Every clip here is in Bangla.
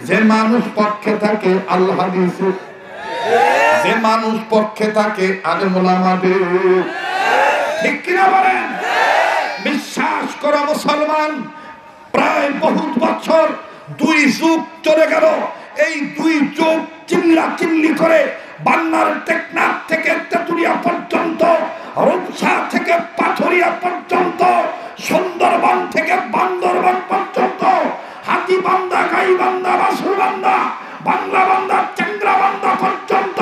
যে মানুষ পক্ষে থাকে আল্লাহ হাদিসে, যে মানুষ পক্ষে থাকে আলেম ওলামাদের। ঠিক কিনা বলেন? বিশ্বাস করো মুসলমান, প্রায় বহুত বছর, 2 যুগ চলে গেল। এই 2 যুগ চিল্লাচিল্লি করে বান্নার টেকনাফ থেকে তেতুলিয়া পর্যন্ত, রূপসা থেকে পাথরিয়া পর্যন্ত, সুন্দরবন থেকে বান্দরবন পর্যন্ত, হাতিবান্ধা, গাইবান্ধা, বাসুরবান্ধা, বাংলাবান্ধা, চেংরাবান্ধা পর্যন্ত,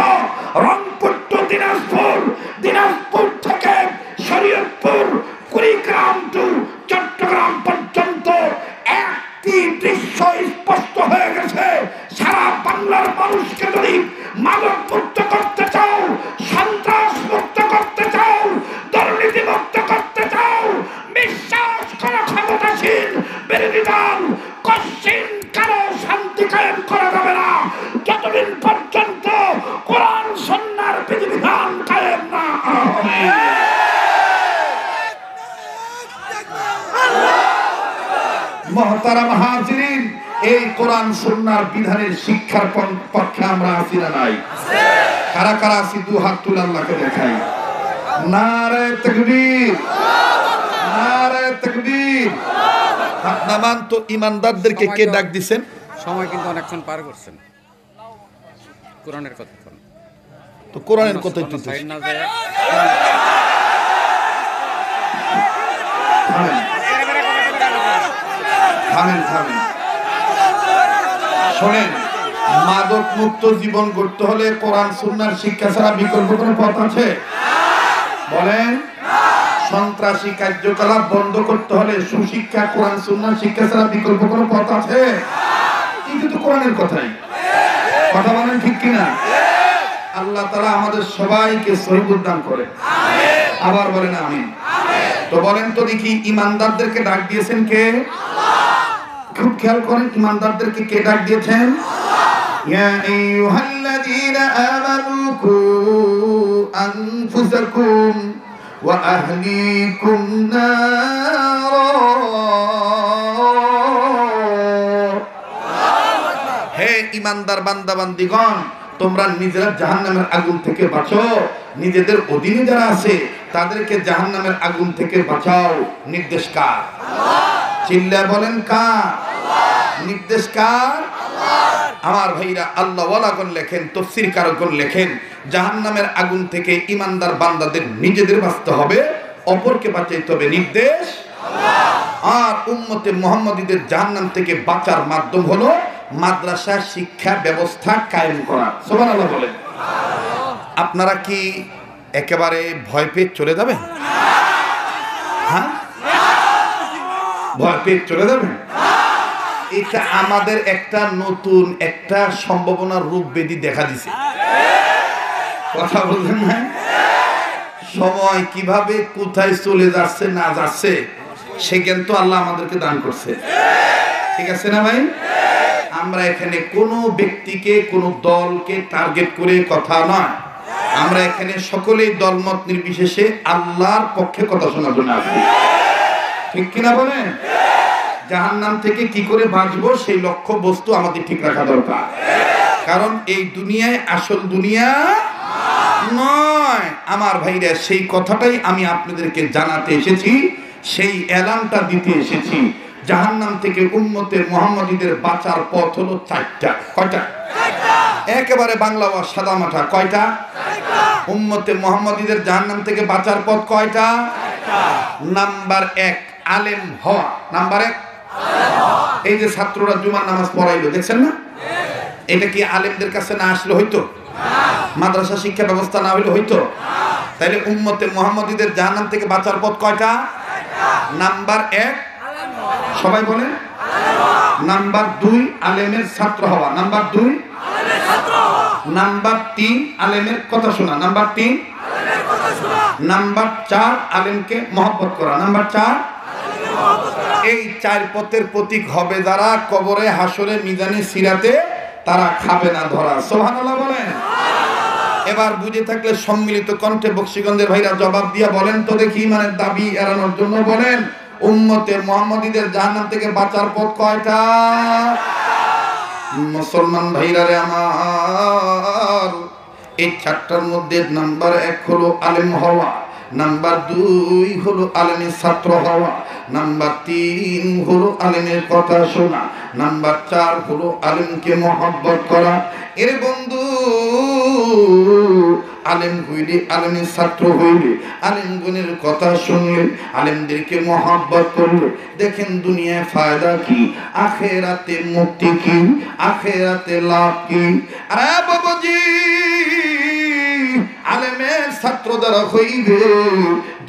রংপুর টু দিনাজপুর, দিনাজপুর থেকে শরীয়তপুর, কুড়িগ্রাম টু চট্টগ্রাম পর্যন্ত একটি দৃশ্য স্পষ্ট হয়ে গেছে। সারা বাংলার মানুষকে যদি মাদক মুক্ত করতে চাও, সন্ত্রাস মুক্ত করতে চাও, দুর্নীতি মুক্ত করতে চাও, বিশ্বাস করা ক্ষমতাসীন বিরোধী দল কশিন কারো শান্তি কায়েম করা যাবে না যতদিন পর্যন্ত কোরআন সুন্নাহর বিধিবিধান কায়েম না হবে। মুহতারাম হাজিরিন, এই কোরআন সুন্নাহর বিধানের শিক্ষার পক্ষে আমরা আছি না নাই? কারা কারা আছি? 2 হাত তুলে আল্লাহকে দেখাই। নারে তাকবীর, নারে তাকবীর। নামান তো ইমানদারদেরকে কে ডাক দিবেন? সময় কিন্তু অনেকক্ষণ পার করছেন। কোরআনের কথা তো কোরআনের কথা একটু সাইড না যায়। থামেন থামেন, শোনেন, মাদক মুক্ত জীবন গড়তে হলে কোরআন সুন্নাহর শিক্ষা ছাড়া বিকল্প কোনো পথ আছে? বলেন। সন্ত্রাসী কার্যকলাপ বন্ধ করতে হলে সুশিক্ষা, কোরআন সুন্নাহর শিক্ষা ছাড়া বিকল্প কোনো পথ আছে? কিন্তু তো কোরআনের কথাই। কথা বলেন ঠিক কিনা? আল্লাহ তাআলা আমাদের সবাইকে সহিবুল দান করে। আবার বলেন আমিন। তো বলেন তো দেখি, ইমানদারদেরকে ডাক দিয়েছেন কে? খুব খেয়াল করেন, ইমানদারদেরকে কে ডাক দিয়েছেন? ইয়া আইয়ুহাল্লাযীনা আমানু কু আনফুসাকুম ওয়া আহলিকুম নারা। হে ইমানদার বান্দা বান্দীগণ, তোমরা নিজেরা জাহান্নামের আগুন থেকে বাঁচো, নিজেদের অধীনে যারা আছে তাদেরকে জাহান্নামের আগুন থেকে বাঁচাও। নির্দেশ কার? চিল্লা বলেন কার? নির্দেশ কার? আমার ভাইরা, আল্লাহ ওয়ালাগণ লেখেন, তাফসীর কারকগণ লেখেন, জাহান্নামের আগুন থেকে ইমানদার বান্দাদের নিজেদের বাঁচতে হবে, অপরকে বাঁচাইতে হবে। নির্দেশ আর উম্মতে মুহাম্মাদীদের জাহান্নাম থেকে বাঁচার মাধ্যম হলো মাদ্রাসা শিক্ষা ব্যবস্থা কায়েম করা। সুবহানাল্লাহ বলেন। আপনারা কি একেবারে ভয় পেয়ে চলে যাবেন? হ্যাঁ, ভয় পেয়ে চলে যাবেন? এটা আমাদের একটা নতুন একটা সম্ভাবনার রূপ বেদি দেখা দিছে। কথা বলছেন না? সময় কিভাবে কোথায় চলে যাচ্ছে না যাচ্ছে সে জ্ঞান তো আল্লাহ আমাদেরকে দান করছে। ঠিক আছে না ভাই? আমরা এখানে কোনো ব্যক্তিকে, কোনো দলকে টার্গেট করে কথা নয়, আমরা এখানে সকলেই দলমত নির্বিশেষে আল্লাহর পক্ষে কথা শোনার জন্য আসি। ঠিক কিনা বলেন? জাহান্নাম থেকে কি করে বাঁচবো সেই লক্ষ্য বস্তু আমাদের ঠিক রাখা দরকার। কারণ এই দুনিয়ায় আসল দুনিয়া নয় আমার ভাইরা। সেই কথাটাই আমি আপনাদেরকে জানাতে এসেছি, সেই এলানটা দিতে এসেছি। জাহান্নাম থেকে উম্মতে মুহাম্মাদীদের বাঁচার পথ হলো 4টা। কয়টা? একেবারে বাংলা ওয়াজ সাদা মাঠা। কয়টা? উম্মতে মুহাম্মাদীদের জাহান্নাম থেকে বাঁচার পথ কয়টা? নাম্বার 1 আলেম হওয়া। নাম্বার 1 এই যে ছাত্ররা জুমার নামাজ পড়াইলো, দেখছেন না? এটা কি আলেমদের কাছে না আসলে হইতো? মাদ্রাসা শিক্ষা ব্যবস্থা না হইলে হইতো? তাইলে উম্মতে মুহাম্মাদীদের জাহান্নাম থেকে বাঁচার পথ কয়টা? নাম্বার 1 সবাই বলেন। নাম্বার 2 আলেমের ছাত্র হওয়া। নাম্বার 2 নাম্বার 3 আলেমের কথা শোনা। নাম্বার 3 নাম্বার 4 আলেমকে মহব্বত করা। নাম্বার 4 এই 4 পথের প্রতীক হবে যারা কবরে, হাসরে, মিজানে, সিরাতে তারা খাবে না ধরা। সুবহানাল্লাহ বলেন। এবার বুঝে থাকলে সম্মিলিত কণ্ঠে বক্সিগঞ্জের ভাইরা জবাব দিয়া বলেন তো দেখি, ইমানের দাবি এড়ানোর জন্য বলেন, উম্মতে মুহাম্মাদীদের জাহান্নাম থেকে বাঁচার পথ কয়টা? মুসলমান ভাইরা রে আমার, এই চারটার মধ্যে নাম্বার 1 হলো আলেম হওয়া, নাম্বার 2 হলো আলেমের ছাত্র হওয়া, নাম্বার 3 হলো আলেমের কথা শোনা, নাম্বার 4 হলো আলেমকে মহব্বত করা। এর বন্ধু, আলেম হইলে, আলেমের ছাত্র হইলে, আলেমগণের কথা শুনলে, আলেমদেরকে মহব্বত করলে, দেখেন দুনিয়ায় ফায়দা কি, আখেরাতে মুক্তি কি, আখেরাতে লাভ কি। আরে বাবাজি, আলেমের ছাত্র দ্বারা হইবে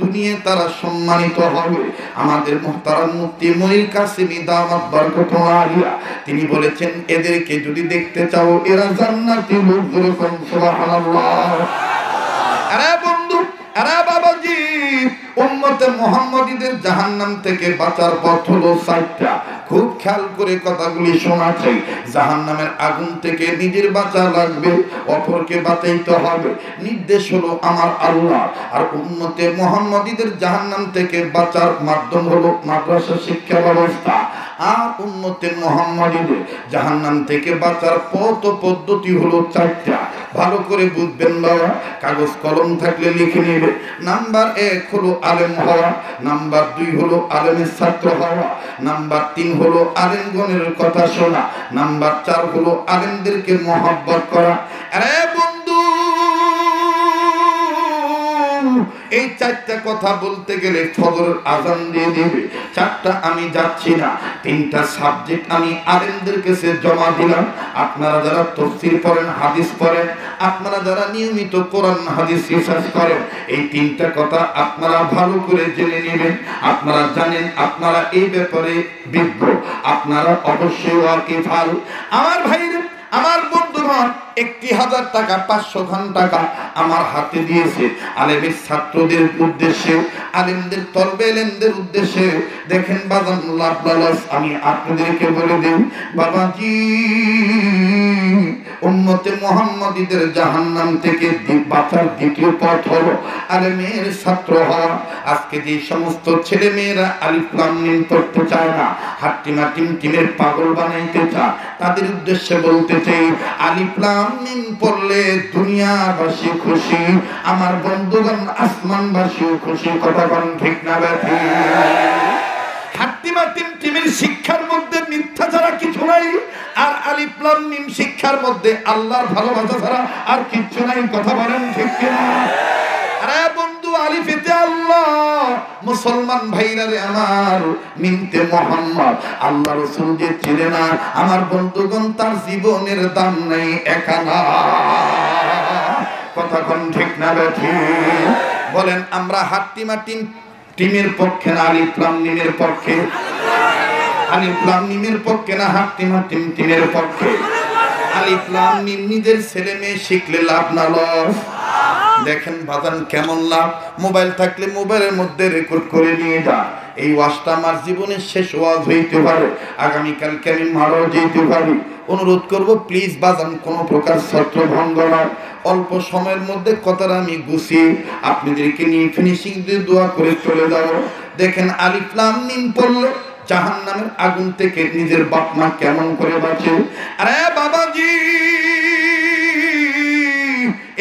দুনিয়ায় তারা সম্মানিত হবে। আমাদের মুহতারাম মুফতি মনির কাসেমি দামাত বরকতুল্লাহ আলিয়া তিনি বলেছেন, এদেরকে যদি দেখতে চাও এরা জান্নাতি লোক, যেরকম সুবহানাল্লাহ। আরে বন্ধু, আরে বাবাজি, উম্মতে মুহাম্মাদীদের জাহান্নাম থেকে বাঁচার পথ হলো 4টা। খুব খেয়াল করে কথাগুলি শোনা চাই। জাহান্নামের আগুন থেকে নিজের বাঁচা লাগবে, অপরকে বাঁচাইতে হবে, নির্দেশ হলো আমার আল্লাহ। আর উম্মতে মুহাম্মাদীদের জাহান্নাম থেকে বাঁচার মাধ্যম হলো মাদ্রাসা শিক্ষা ব্যবস্থা। আর উম্মতে মুহাম্মাদীদের জাহান্নাম থেকে বাঁচার পথ ও পদ্ধতি হলো 4টা। ভালো করে বুঝবেন বাবা, কাগজ কলম থাকলে লিখে নেবে। নাম্বার 1 হলো আলেম হওয়া, নাম্বার 2 হলো আলেমের ছাত্র হওয়া, নাম্বার 3 হলো আলেমগণের কথা শোনা, নাম্বার 4 হলো আলেমদেরকে মহব্বত করা। আরে বন্ধু, এই 4টা কথা বলতে গেলে ফজরের আজান দিয়ে দিবে। 4টা আমি যাচ্ছি না, 3টা সাবজেক্ট আমি আলেমদের কাছে জমা দিলাম। আপনারা যারা তাফসীর পড়েন, হাদিস পড়েন, আপনারা যারা নিয়মিত কোরআন হাদিস রিসার্চ করেন, এই 3টা কথা আপনারা ভালো করে জেনে নেবেন। আপনারা জানেন, আপনারা এই ব্যাপারে বিজ্ঞ, আপনারা অবশ্যই ওয়াকিফাল। আমার ভাইরা, আমার বন্ধুগণ, 1000 টাকা, 500 টাকা আমার হাতে দিয়েছে আলেমের ছাত্রদের উদ্দেশ্যে, আলেমদের তলবে এলেমদের উদ্দেশ্যে। দেখেন বাজান, লাভ লালস আমি আপনাদেরকে বলে দিই বাবাজি, উম্মতে মুহাম্মাদীদের জাহান্নাম থেকে বাঁচার দ্বিতীয় পথ হলো আলেমের ছাত্র হওয়া। আজকে যে সমস্ত ছেলে মেয়েরা আলিফ লাম মিম পড়তে চায় না, হাট্টিমা টিমের পাগল বানাইতে চায়, তাদের উদ্দেশ্যে বলতে চাই, আলিফ লাম মিম পড়লে দুনিয়াবাসী খুশি, আমার বন্ধুগণ আসমানবাসীও খুশি। কথা বলেন ঠিক না ব্যাঠি? হাট্টিমা টিমের শিক্ষার মধ্যে মিথ্যা ছাড়া কিছু নাই, আর আলিফ লাম মিম শিক্ষার মধ্যে আল্লাহর ভালোবাসা ছাড়া আর কিছু নাই। কথা বলেন ঠিক কিনা? আরে বন্ধু, আলিফেতে আল্লাহ, মুসলমান ভাইরা রে আমার, মিমতে মুহাম্মদ। আল্লাহ রাসূল যে ছিলেন না, আমার বন্ধুগণ, তার জীবনের দাম নাই একানা। কথা কোন ঠিক না বেঠি? বলেন, আমরা হাট্টিমা টিমের পক্ষে না আলিফ লাম মিমের পক্ষে? আলিফ লাম মিমের পক্ষে না হাট্টিমা টিমের পক্ষে? আলিফ লাম মিম নিজের ছেলে মেয়ে শিখলে লাভ না লস? দেখেন বাজান কেমন লাভ। মোবাইল থাকলে মোবাইলের মধ্যে রেকর্ড করে নিয়ে যা। এই ওয়াজটা আমার জীবনের শেষ ওয়াজ হইতে পারে, আগামীকালকে আমি মারাও যেতে পারি। অনুরোধ করব প্লিজ বাজান, কোনো প্রকার ছাত্র ভঙ্গ নয়, অল্প সময়ের মধ্যে কথাটা আমি গুছিয়ে আপনাদেরকে নিয়ে ফিনিশিং দিয়ে দোয়া করে চলে যাব। দেখেন, আলিফ লাম মিম পড়লে জাহান্নামের আগুন থেকে নিজের বাপ মা কেমন করে বাঁচে। আরে বাবাজি,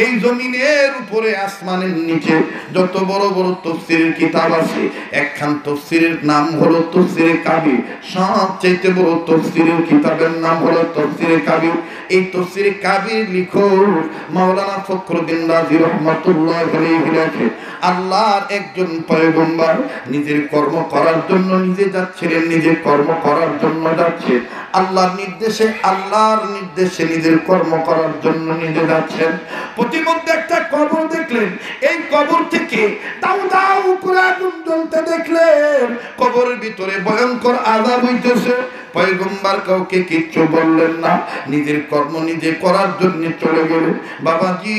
এই জমিনের উপরে আসমানের নিচে যত বড় বড় তাফসীরের কিতাব আছে, একখান তাফসীরের নাম হলো তাফসীরে কাবীর। সবচেয়ে বড় তাফসীরের কিতাবের নাম হলো তাফসীরে কাবীর। এই তাফসীরে কাবীর লিখক মাওলানা ফখরুদ্দীন রাজি রাহমাতুল্লাহি আলাইহি লেখে, আল্লাহর একজন পয়গম্বর নিজের কর্ম করার জন্য নিজে যাচ্ছিলেন, নিজে কর্ম করার জন্য যাচ্ছে, আল্লাহর নির্দেশে নিজের কর্ম করার জন্য নিজে যাচ্ছেন। প্রতিমধ্যে একটা কবর দেখলেন, এই কবর থেকে দাউ দাউ করে আগুন জ্বলতে দেখলেন, কবরের ভিতরে ভয়ঙ্কর আযাব হইতেছে। পয়গম্বর কাউকে কিচ্ছু বললেন না, নিজের কর্ম নিজে করার জন্য চলে গেলেন। বাবাজি,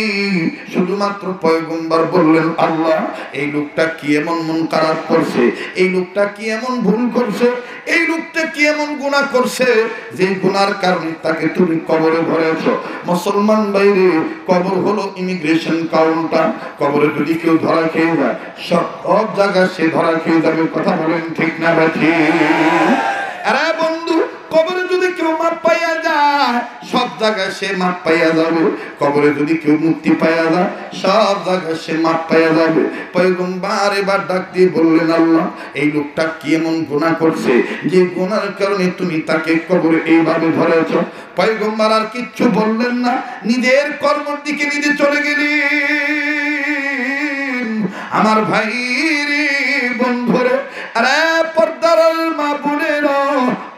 শুধুমাত্র পয়গম্বর বললেন, আল্লাহ, এই লোকটা কি এমন মন খারাপ করছে, এই লোকটা কি এমন ভুল করছে, এই লোকটা কি এমন গুনাহ করছে যে গুনার কারণে তাকে তুমি কবরে ভরেছো। মুসলমান ভাইরে, কবর হলো ইমিগ্রেশন কাউন্টার। কবরে যদি কেউ ধরা খেয়ে যায়, সব জায়গায় সে ধরা খেয়ে যাবে। কথা বলেন ঠিক না ব্যাঠি? আরে বন্ধু, কবরে যদি কেউ মাপ পাইয়া যায়, যায় সব জায়গায় সে মাপ পাইয়া যাবে, কবরে যদি কেউ মুক্তি পাইয়া যায় সব জায়গায় সে মাপ পাইয়া যাবে। পয়গম্বর এবার ডাক দিয়ে বললেন, আল্লাহ এই লোকটা কি এমন গুনাহ করছে যে গুনার কারণে তুমি তাকে কবরে এইভাবে ধরেছ? পয়গম্বর আর কিচ্ছু বললেন না, নিজের কর্মের দিকে নিজে চলে গেলেন। আমার ভাই রে, বন্ধুরে, আরে পর্দার মা বোনেরা,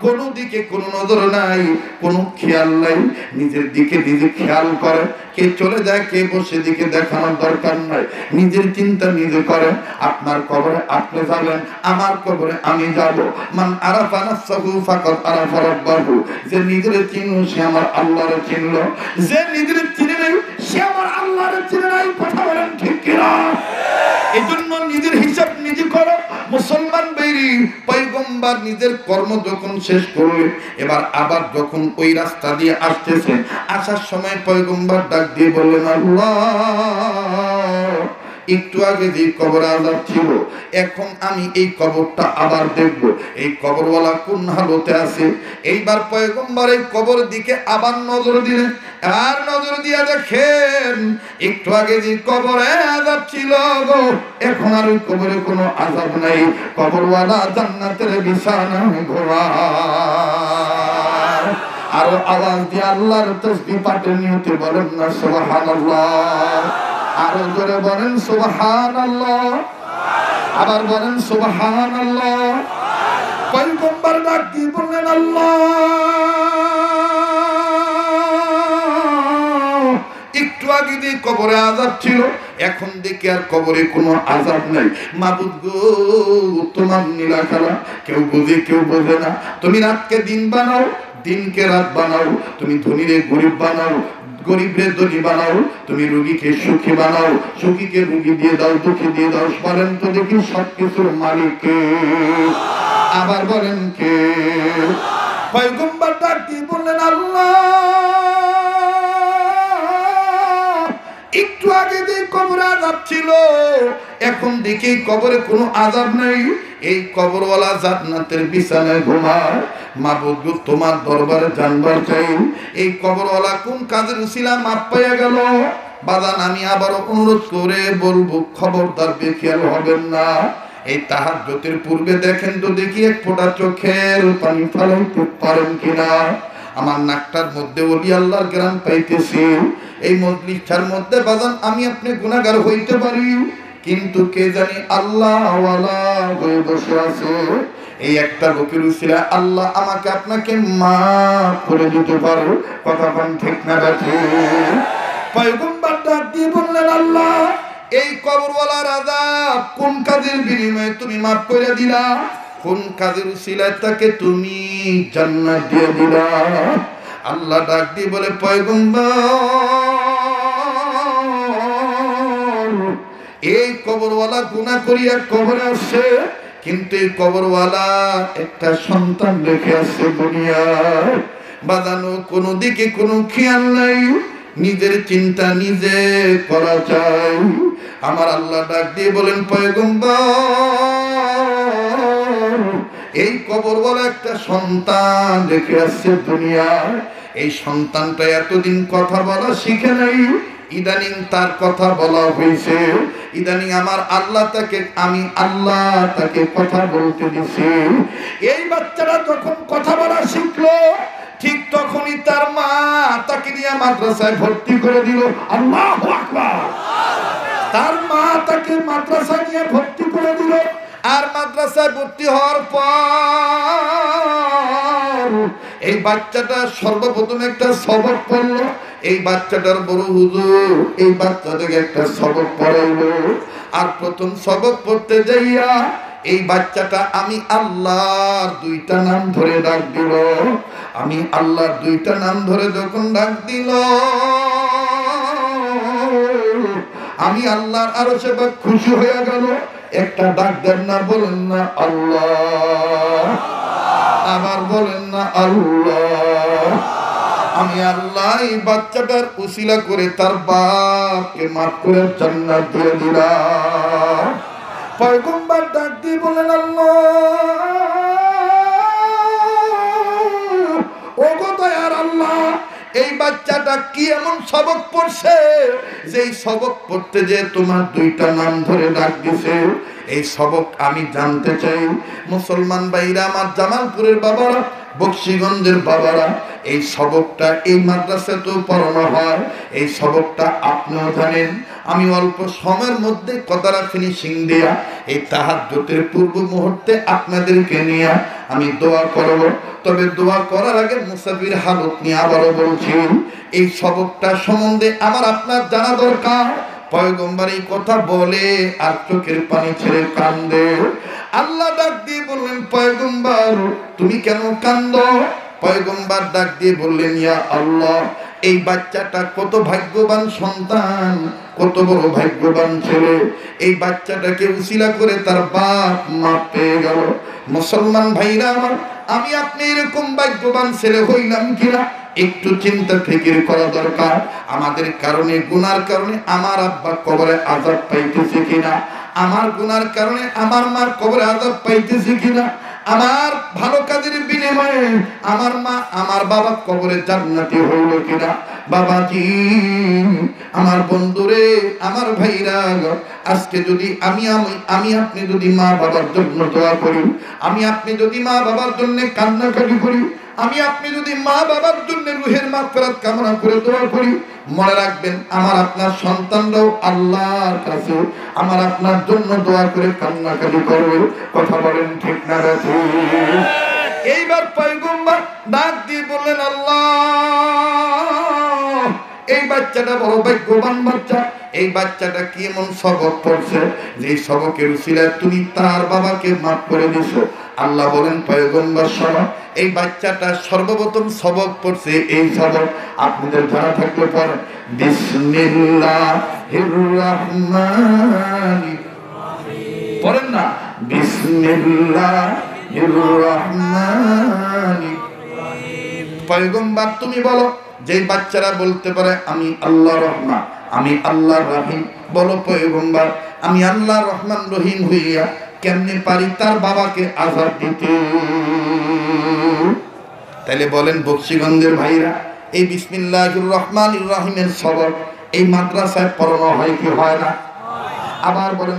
কোন দিকে কোনো নজর নাই, কোনো খেয়াল নাই, নিজের দিকে নিজে খেয়াল করে। কে চলে যায় কে বসে দিকে দেখানোর দরকার নাই, নিজের চিন্তা নিজে করে। আপনার কবরে আপনি যাবেন, আমার কবরে আমি যাব। মান আরাফা নাফসাহু ফাকাদ আরাফা রাব্বাহু, যে নিজের চিনল সে আমার আল্লাহরে চিনল, যে নিজের চিনে নাই সে আমার আল্লাহরে চিনে নাই। কথা বলেন ঠিক কিনা? এজন্য নিজের হিসাব নিজে করো মুসলমান ভাইরি। পয়গম্বর নিজের কর্ম যখন শেষ করলেন, এবার আবার যখন ওই রাস্তা দিয়ে আসতেছে, আসার সময় পয়গম্বর ডাক দিয়ে বললেন, আল্লাহ একটু আগে যে কবর আযাব ছিল, এখন আমি এই কবরটা আবার দেখব, এই কবরওয়ালা কোন হালতে আছে। এইবার পয়গম্বর এই কবর দিকে আবার নজর দিলেন, আর নজর দিয়া দেখেন একটু আগে যে কবরে আযাব ছিল গো, এখন আর ওই কবরে কোনো আযাব নাই। কবরওয়ালা জান্নাতের বিছানায় ঘোরায়। আরো আওয়াজ দিয়ে আল্লাহর তাসবিহ পাঠের নিয়তে বলেন না সুবহানাল্লাহ। আরো জোরে বলেন সুবহানাল্লাহ, আবার বলেন সুবহানাল্লাহ। পয়গম্বর ডাক দিয়ে বললেন, আল্লাহ একটু আগে যে কবরে আযাব ছিল, এখন দেখি আর কবরে কোনো আযাব নাই। মাবুদ গো, তোমার নীলা খেলা কেউ বুঝে কেউ বোঝে না। তুমি রাতকে দিন বানাও, দিনকে রাত বানাও, তুমি ধনীরে গরিব বানাও, গরিবরে ধনী বানাও, তুমি রোগীকে সুখী বানাও, সুখীকে রোগী দিয়ে দাও, দুঃখী দিয়ে দাও। বলেন তো দেখি সবকিছুর মালিক কে? আবার বলেন কে? পয়গম্বর ডাক দিয়ে বললেন, আল্লাহ একটু আগে যে কবরে আযাব ছিল, এখন দেখি কবরে কোনো আযাব নেই। এই কবরওয়ালা জান্নাতের বিছানায় ঘুমায়। মাবুদ গো, তোমার দরবারে জানবার চাই, এই কবরওয়ালা কোন কাজের উসিলা মাপ পাইয়া গেল। বাজান আমি আবারও অনুরোধ করে বলবো, খবরদার বেখেয়াল হবেন না। এই তাহাজ্জুদের পূর্বে দেখেন তো দেখি এক ফোঁটা চোখের পানি ফেলাইতে পারেন কিনা। আমার নাকটার মধ্যে ওলি আল্লাহর গ্রাম পাইতেছি। এই মজলিসটার মধ্যে বাজান আমি আপনি গুনাহগার হইতে পারি, কিন্তু কে জানি আল্লাহ ওয়ালা হয়ে বসে আছে। এই একটা লোকের উসিলা আল্লাহ আমাকে আপনাকে মাফ করে দিতে পারো। কথা কোন ঠিক না ঠিক? পয়গম্বর ডাক দিয়ে বললেন, আল্লাহ এই কবরওয়ালার আযাব কোন কাজের বিনিময়ে তুমি মাফ করে দিলা? কোন কাজের উসিলায় তাকে তুমি জান্নাত দিয়ে দিলা? আল্লাহ ডাক দিয়ে বলে, পয়গম্বর এই কবরওয়ালা গুনাহ করিয়া কবরে আসছে, কিন্তু এই কবরওয়ালা একটা সন্তান রেখে আসছে দুনিয়ায়। বাঁধানো কোনো দিকে কোনো খেয়াল নাই, নিজের চিন্তা নিজে করা চাই। আমার আল্লাহ ডাক দিয়ে বলেন, পয়গম্বর এই কবরওয়ালা একটা সন্তান রেখে আসছে দুনিয়ায়। এই সন্তানটা এতদিন কথা বলা শিখে নাই, ইদানিং তার কথা বলা হয়েছে। ইদানিং আমার আল্লাহ তাকে, আমি আল্লাহ তাকে কথা বলতে দিছি। এই বাচ্চাটা যখন কথা বলা শিখলো, ঠিক তখনই তার মা তাকে নিয়ে মাদ্রাসায় ভর্তি করে দিল। আল্লাহু আকবার। তার মা তাকে মাদ্রাসায় নিয়ে ভর্তি করে দিল। আর মাদ্রাসায় ভর্তি হওয়ার পর এই বাচ্চাটা সর্বপ্রথম একটা সবক পড়লো। এই বাচ্চাটার বড় হুজুর এই বাচ্চাটাকে একটা সবক পড়াইলো। আর প্রথম সবক পড়তে যাইয়া এই বাচ্চাটা আমি আল্লাহর দুইটা নাম ধরে ডাক দিল। আমি আল্লাহর দুইটা নাম ধরে যখন ডাক দিল, আমি আল্লাহর আরশে পাক খুশি হয়ে গেল। একটা ডাক দেন না, বলেন না আল্লাহ, আবার বলেন না আল্লাহ। আমি আল্লাহ এই বাচ্চাটার উসিলা করে তার বাপকে মাফ করে জান্নাত দিয়ে দিলাম। পয়গম্বর ডাক দিয়ে বলেন, আল্লাহ ও গো দয়ার আল্লাহ, আল্লাহ এই বাচ্চাটা কি এমন সবক পড়ছে যে এই সবক পড়তে যে তোমার দুইটা নাম ধরে ডাক দিছে, এই সবক আমি জানতে চাই। মুসলমান ভাইরা আমার, জামালপুরের বাবারা, বকশীগঞ্জের বাবারা, এই সবকটা এই মাদ্রাসাতেও পড়ানো হয়। এই সবকটা আপনিও জানেন। আমি অল্প সময়ের মধ্যে কথাটা ফিনিশিং দেয়া এই তাহাজ্জুদের পূর্ব মুহূর্তে আপনাদেরকে নিয়ে আমি দোয়া করব। তবে দোয়া করার আগে মুসাফির হালত নিয়ে আবারও বলছি, এই সবকটা সম্বন্ধে আমার আপনার জানা দরকার। পয়গম্বর এই কথা বলে আর চোখের পানি ছেড়ে কান্দে। আল্লাহ ডাক দিয়ে বললেন, পয়গম্বর তুমি কেন কান্দো? পয়গম্বর ডাক দিয়ে বললেন, ইয়া আল্লাহ, এই বাচ্চাটা কত ভাগ্যবান সন্তান, কত বড় ভাগ্যবান ছেলে। এই বাচ্চাটাকে উসিলা করে তার বাপ মা পেয়ে গেল। মুসলমান ভাইরা আমার, আমি আপনি এরকম ভাগ্যবান ছেলে হইলাম কিনা একটু চিন্তা ফিকির করা দরকার। আমাদের কারণে, গুনার কারণে আমার আব্বা কবরে আযাব পাইতেছে কিনা, আমার গুনার কারণে আমার মা কবরে আযাব পাইতেছে কিনা, আমার ভালো কাজের বিনিময়ে আমার মা আমার বাবা কবরে জান্নাতি হইল কিনা। বাবাজি, আমার বন্ধুরে, আমার ভাইরা, আজকে যদি আমি আপনি যদি মা বাবার জন্য দোয়া করি, আমি আপনি যদি মা বাবার জন্য কান্নাকাটি করি, আমি আপনি যদি মা বাবার জন্য রুহের মাগফিরাত কামনা করে দোয়া করি, মনে রাখবেন আমার আপনার সন্তানরাও আল্লাহর কাছে আমার আপনার জন্য দোয়া করে কান্নাকাটি করবে। কথা বলেন ঠিক না ঠিক? এইবার পয়গম্বর ডাক দিয়ে বললেন, আল্লাহ এই বাচ্চাটা বড় ভাগ্যবান বাচ্চা। এই বাচ্চাটা কি এমন সবক পড়ছে যে সবকের উসিলায় তুমি তার বাবাকে মাফ করে দিছো। আল্লাহ বলেন, পয়গম্বর শোনো, এই বাচ্চাটা সর্বপ্রথম সবক পড়ছে এই সবক আপনাদের জানা থাকলে পড়েন, বিসমিল্লাহির রাহমানির রাহিম। পড়েন না, বিসমিল্লাহির রাহমানির রাহিম। পয়গম্বর তুমি বলো, যে বাচ্চারা বলতে পারে আমি আল্লাহ রহমান, আমি আল্লাহ রহিম, বলো পয়গম্বর আমি আল্লাহ রহমান রহিম হইয়া কেমনে পারি তার বাবাকে আযাব দিতে? তাইলে বলেন বকশীগঞ্জের ভাইরা, এই বিসমিল্লাহির রহমানির রহিমের সবক এই মাদ্রাসায় পড়ানো হয় কি হয় না? আবার বলেন।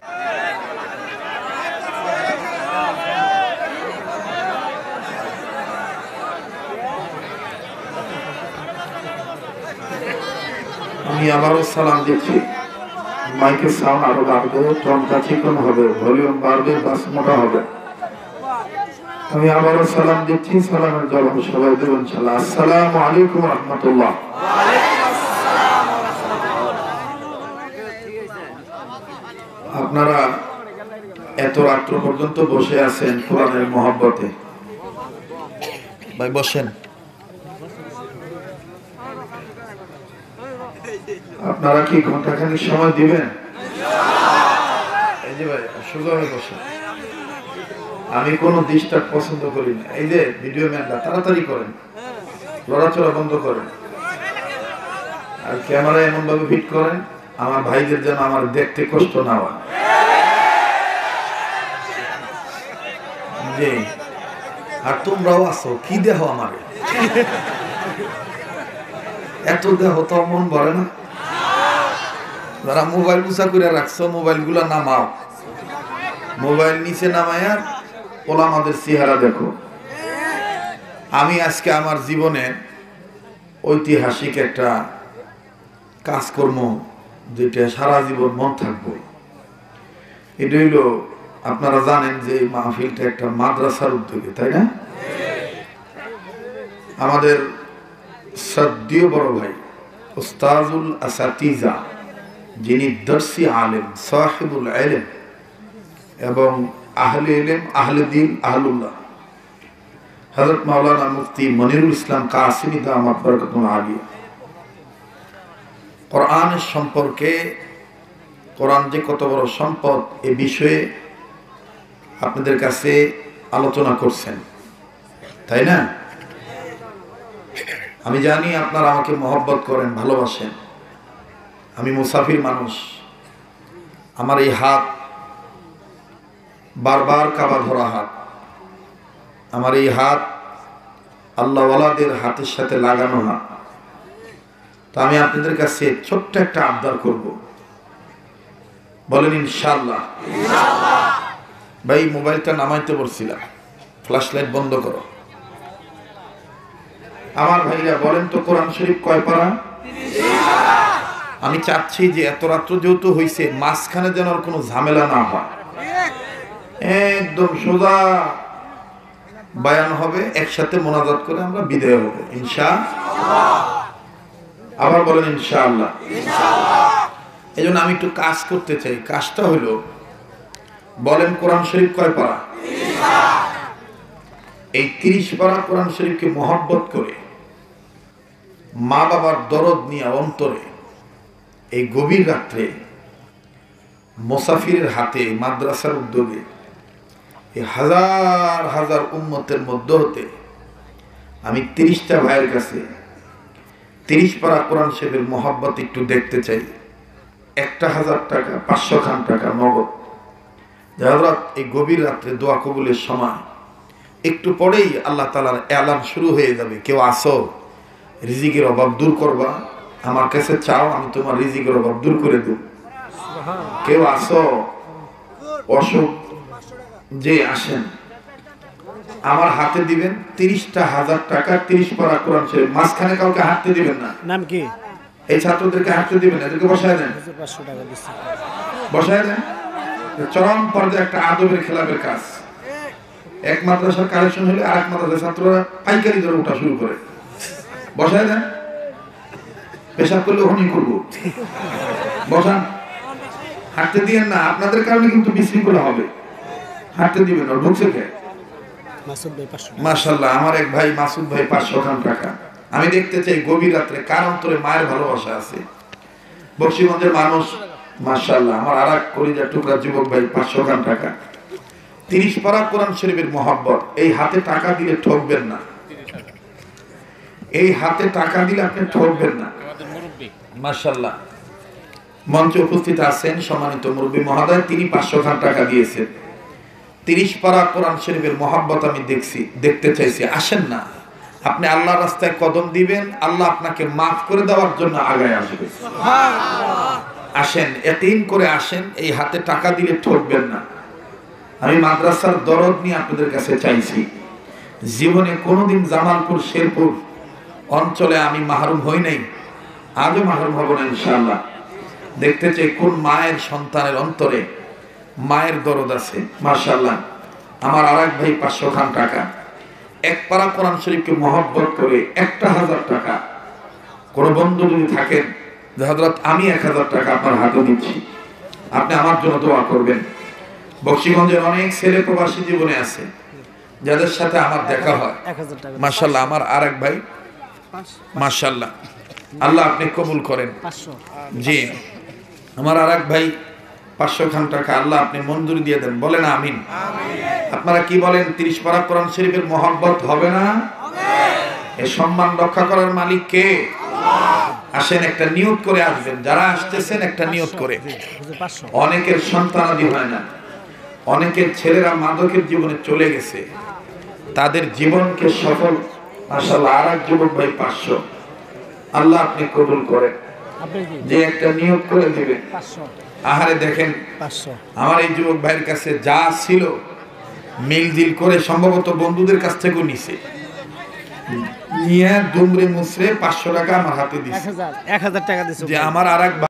আমি আবারও সালাম দিচ্ছি। মাইকের সাউন্ড আরো বাড়বে, টনটা চিকন হবে, ভলিউম বাড়বে, বাস মোটা হবে। আমি আবারও সালাম দিচ্ছি, সালামের জবাব সবাই দেবেন ইনশাআল্লাহ। আসসালামু আলাইকুম ওয়া রাহমাতুল্লাহ। আপনারা এত রাত্র পর্যন্ত বসে আছেন কোরআনের মহব্বতে। ভাই বসেন। আপনারা কি ঘন্টাখানিক সময় দিবেন? এই যে ভাই সোজা হয়ে বসেন। আমি কোনো ডিস্টার্ব পছন্দ করি না। এই যে ভিডিও ম্যানরা তাড়াতাড়ি করেন, লড়াচড়া বন্ধ করেন, আর ক্যামেরা এমন ভাবে ফিট করেন আমার ভাইদের যেন আমার দেখতে কষ্ট না হয়। জি, আর তোমরাও আছো, কি দেহ আমার এত দেহ তো মন ভরে না। যারা মোবাইল উঁচা করে রাখছো, মোবাইল গুলা নামাও, মোবাইল নিচে নামায়া ওলামাদের চেহারা দেখো। আমি আজকে আমার জীবনে ঐতিহাসিক একটা কাজকর্ম, যেটা সারা জীবন মন থাকবো, এটা হইল, আপনারা জানেন যে এই মাহফিলটা একটা মাদ্রাসার উদ্যোগে, তাই না? আমাদের শ্রদ্ধেয় বড় ভাই উস্তাজুল আসাতিজা, যিনি দর্শি আলেম, সাহিবুল ইলম এবং আহলে ইলম, আহলে দ্বীন, আহলুল্লাহ, হযরত মাওলানা মুফতি মনিরুল ইসলাম কাসিমি দামাত বরকাতুল আলিয়া, কোরআনের সম্পর্কে, কোরআন যে কত বড় সম্পদ এ বিষয়ে আপনাদের কাছে আলোচনা করছেন, তাই না? আমি জানি আপনারা আমাকে মহব্বত করেন, ভালোবাসেন। আমি মুসাফির মানুষ, আমার এই হাত বারবার কাবা ধরা হাত, আমার এই হাত আল্লাহওয়ালাদের হাতের সাথে লাগানো হাত। তো আমি আপনাদের কাছে ছোট্ট একটা আবদার করব, বলেন ইনশাআল্লাহ। ভাই মোবাইলটা নামাইতে বলছিলাম, ফ্ল্যাশ লাইট বন্ধ করো। আমার ভাইরা বলেন তো কোরআন শরীফ কয় পারা? আমি চাচ্ছি যে এত রাত্র যেহেতু হয়েছে, মাঝখানে যেন আর কোনো ঝামেলা না হয়, একদম সোজা বায়ান হবে, একসাথে মোনাজাত করে আমরা বিদায় হব ইনশাআল্লাহ। আবার বলেন ইনশাআল্লাহ। এই জন্য আমি একটু কাজ করতে চাই। কাজটা হলো, বলেন কোরআন শরীফ কয় পারা? এই 30 পারা কোরআন শরীফকে মহব্বত করে, মা বাবার দরদ নিয়ে অন্তরে, এই গভীর রাত্রে মুসাফিরের হাতে মাদ্রাসার উদ্যোগে এই হাজার হাজার উম্মতের মধ্য হতে আমি 30টা ভাইয়ের কাছে 30 পারা কোরআন শরীফের মহব্বত একটু দেখতে চাই। 1000 টাকা, 500 খান টাকা নগদ। হযরত এই গভীর রাত্রে দোয়া কবুলের সময় একটু পরেই আল্লাহ তাআলার এলান শুরু হয়ে যাবে। কেউ আসো, রিজিকের অভাব দূর করবা, আমার কাছে চাও, আমি তোমার রিজিকের অভাব দূর করে দেব। কেউ আসো, অসুখ যে আসেন, আমার হাতে দিবেন 30,000 টাকা, 30 পারা কোরআন শরীফ। মাঝখানে কাউকে হাঁটতে দিবেন না। নাম কি? এই ছাত্রদেরকে হাঁটতে দিবেন, এদেরকে বসায় দেন, 500 টাকা দিচ্ছি। বসায় দেন। চরম পর্যায়ে একটা আদবের খেলাপের কাজ। এক মাদ্রাসার কালেকশন হলে আরেক মাদ্রাসার ছাত্ররা পাইকারি ধরে ওঠা শুরু করে। বসায় দেন, পেশাব করলে ওখানেই করবো, বসান। হাঁটতে দিয়েন না, আপনাদের কারণে কিন্তু বিশৃঙ্খলা হবে। হাঁটতে দিবেন না। ঢুকছে কে? মাসুদ ভাই 500 টাকা। মাশাআল্লাহ, আমার এক ভাই মাসুদ ভাই 500 খান টাকা। আমি দেখতে চাই গভীর রাত্রে কার অন্তরে মায়ের ভালোবাসা আছে। বক্সিগঞ্জের মানুষ, মাশাআল্লাহ, আমার আরেক কলিজার টুকরা যুবক ভাই 500 খান টাকা। 30 পারা কোরআন শরীফের মহব্বত। এই হাতে টাকা দিলে ঠকবেন না, এই হাতে টাকা দিলে আপনি ঠকবেন না। মাশাআল্লাহ, মঞ্চে উপস্থিত আছেন সম্মানিত মুরব্বী মহোদয়, তিনি 500 খান টাকা দিয়েছেন। 30 পারা কোরআন শরীফের মহব্বত আমি দেখতে চাইছি। আসেন না, আপনি আল্লাহর রাস্তায় কদম দিবেন, আল্লাহ আপনাকে মাফ করে দেওয়ার জন্য আগায় আসবে। আসেন, ইয়াকিন করে আসেন, এই হাতে টাকা দিলে ঠকবেন না। আমি মাদ্রাসার দরদ নিয়ে আপনাদের কাছে চাইছি। জীবনে কোনোদিন জামালপুর শেরপুর অঞ্চলে আমি মাহরুম হই নাই, আজও মাহরুম হব না ইনশাআল্লাহ। দেখতে চাই কোন মায়ের সন্তানের অন্তরে মায়ের দরদ আছে। মাশাআল্লাহ, আমার আরেক ভাই 500 খান টাকা। 1 পারা কোরআন শরীফকে মহব্বত করে 1000 টাকা। কোন বন্ধু যদি থাকেন যে হযরত আমি 1000 টাকা আপনার হাতে দিচ্ছি, আপনি আমার জন্য দোয়া করবেন। বক্সিগঞ্জের অনেক ছেলে প্রবাসী জীবনে আছে যাদের সাথে আমার দেখা হয়। 1000 টাকা। মাশাআল্লাহ, আমার আরেক ভাই, মাশাআল্লাহ, আল্লাহ আপনি কবুল করেন। 500। জি, আমার আরেক ভাই 500 খান টাকা, আল্লাহ আপনি মঞ্জুরি দিয়ে দেন। বলেন আমিন। আপনারা কি বলেন? 30 পারা কোরআন শরীফের মহব্বত হবে না? এই সম্মান রক্ষা করার মালিক কে? আসেন, একটা নিয়ত করে আসবেন। যারা আসতেছেন একটা নিয়ত করে। 500। অনেকের সন্তানাদি হয় না, অনেকের ছেলেরা মাদকের জীবনে চলে গেছে, তাদের জীবনকে সফল। মাশাআল্লাহ, আরেক যুবক ভাই 500, আল্লাহ আপনি কবুল করেন। আপনি কি? যে একটা নিয়ত করে দিবেন। 500। আহারে দেখেন, 500। আমার এই যুবক ভাইয়ের কাছে যা ছিল মিল দিল করে সম্ভবত বন্ধুদের কাছ থেকেও নিছে, নিয়ে দুমড়ে মুচড়ে 500 টাকা আমার হাতে দিছে। 1000 টাকা দিছো। যে আমার আরেক